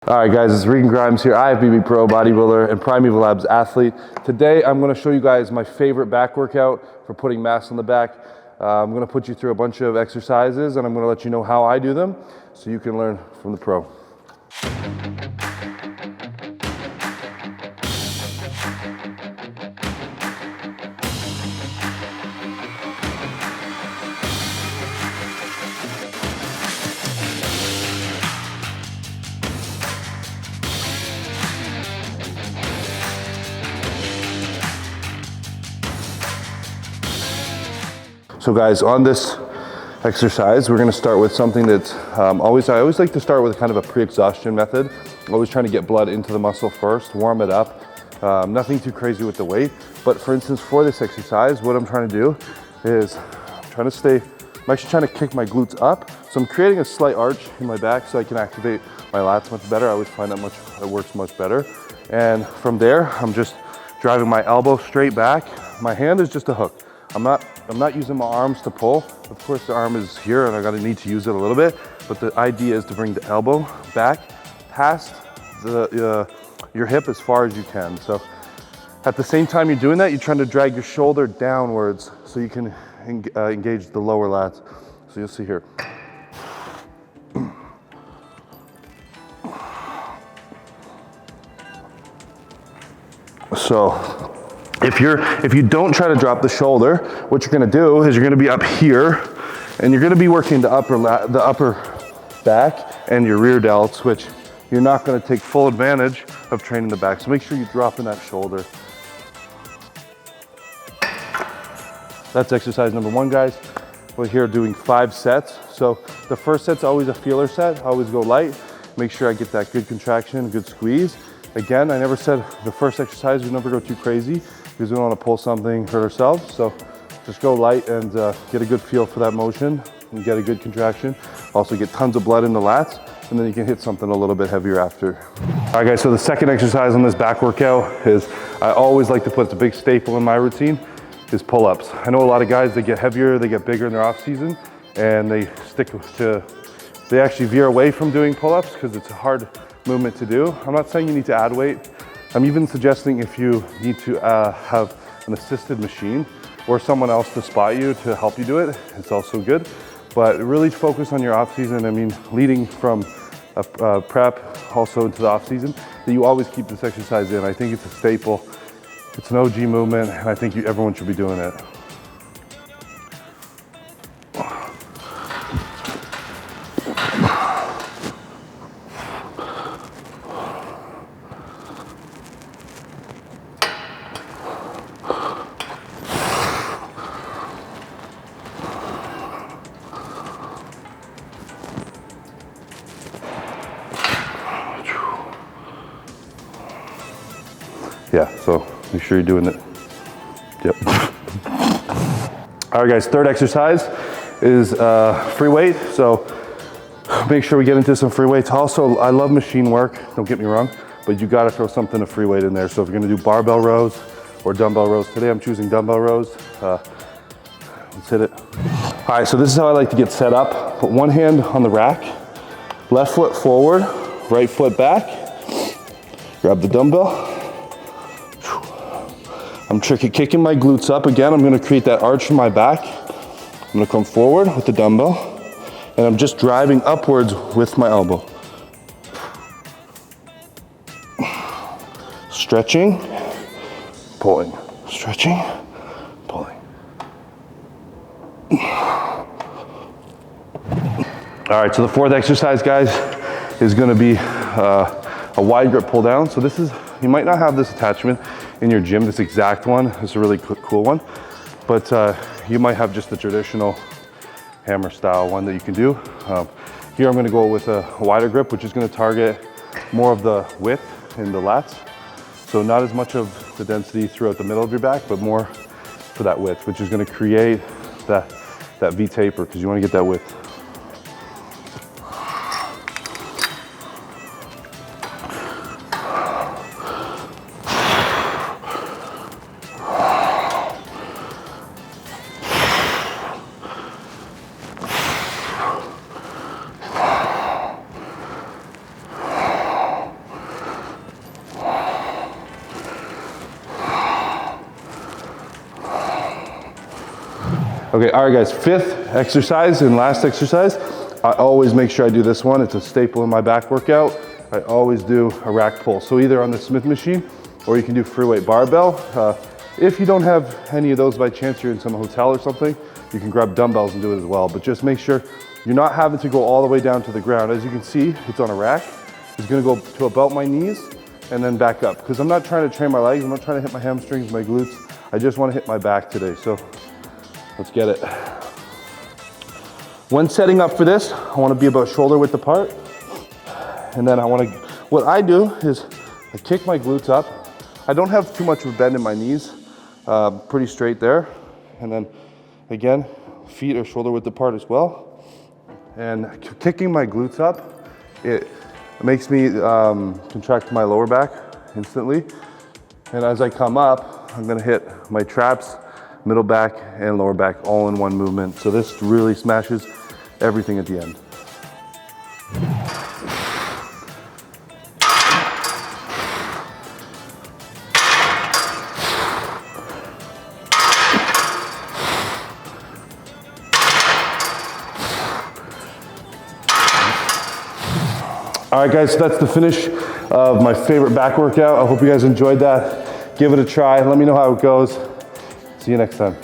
All right guys, it's Regan here, IFBB Pro Bodybuilder and Primeval Labs athlete. Today I'm going to show you guys my favorite back workout for putting mass on the back. I'm going to put you through a bunch of exercises and I'm going to let you know how I do them so you can learn from the pro. So guys, on this exercise, we're going to start with something that I always like to start with kind of a pre-exhaustion method. Always trying to get blood into the muscle first, warm it up. Nothing too crazy with the weight. But for instance, for this exercise, what I'm trying to do is I'm actually trying to kick my glutes up. So I'm creating a slight arch in my back so I can activate my lats much better. I always find that it works much better. And from there, I'm just driving my elbow straight back. My hand is just a hook. I'm not using my arms to pull. Of course the arm is here and I'm gonna need to use it a little bit, but the idea is to bring the elbow back past your hip as far as you can. So at the same time you're doing that, you're trying to drag your shoulder downwards so you can engage the lower lats. So you'll see here. So if you don't try to drop the shoulder, what you're gonna do is you're gonna be up here and you're gonna be working the upper back and your rear delts, which you're not gonna take full advantage of training the back. So make sure you're dropping that shoulder. That's exercise number one, guys. We're here doing 5 sets. So the first set's always a feeler set. I always go light. Make sure I get that good contraction, good squeeze. Again, I never said the first exercise, you never go too crazy because we don't want to pull something, hurt ourselves. So just go light and get a good feel for that motion and get a good contraction. Also get tons of blood in the lats and then you can hit something a little bit heavier after. All right guys, so the second exercise on this back workout is, I always like to put, it's a big staple in my routine, is pull-ups. I know a lot of guys, they get heavier, they get bigger in their off season and they they actually veer away from doing pull-ups because it's a hard movement to do. I'm not saying you need to add weight. I'm even suggesting if you need to have an assisted machine or someone else to spot you to help you do it, it's also good. But really focus on your off season. I mean, leading from a prep also into the off season, that you always keep this exercise in. I think it's a staple. It's an OG movement and I think everyone should be doing it. Yeah, so make sure you're doing it. Yep. All right guys, third exercise is free weight. So make sure we get into some free weights. Also, I love machine work, don't get me wrong, but you gotta throw something of free weight in there. So if you're gonna do barbell rows or dumbbell rows, today I'm choosing dumbbell rows. Let's hit it. All right, so this is how I like to get set up. Put one hand on the rack, left foot forward, right foot back, grab the dumbbell. I'm kicking my glutes up. Again, I'm gonna create that arch in my back. I'm gonna come forward with the dumbbell and I'm just driving upwards with my elbow. Stretching, pulling, stretching, pulling. All right, so the fourth exercise, guys, is gonna be a wide grip pull down. So this is, you might not have this attachment in your gym, this exact one. It's a really cool one, but you might have just the traditional hammer style one that you can do. Here I'm gonna go with a wider grip, which is gonna target more of the width in the lats. So not as much of the density throughout the middle of your back, but more for that width, which is gonna create that V taper, because you wanna get that width. Okay, all right guys, fifth exercise and last exercise. I always make sure I do this one. It's a staple in my back workout. I always do a rack pull. So either on the Smith machine or you can do free weight barbell. If you don't have any of those by chance, you're in some hotel or something, you can grab dumbbells and do it as well. But just make sure you're not having to go all the way down to the ground. As you can see, it's on a rack. It's gonna go to about my knees and then back up. Because I'm not trying to train my legs, I'm not trying to hit my hamstrings, my glutes. I just wanna hit my back today. So let's get it. When setting up for this, I wanna be about shoulder width apart. And then what I do is I kick my glutes up. I don't have too much of a bend in my knees, pretty straight there. And then again, feet are shoulder width apart as well. And kicking my glutes up, it makes me contract my lower back instantly. And as I come up, I'm gonna hit my traps, middle back, and lower back all in one movement. So this really smashes everything at the end. All right guys, so that's the finish of my favorite back workout. I hope you guys enjoyed that. Give it a try, let me know how it goes. See you next time.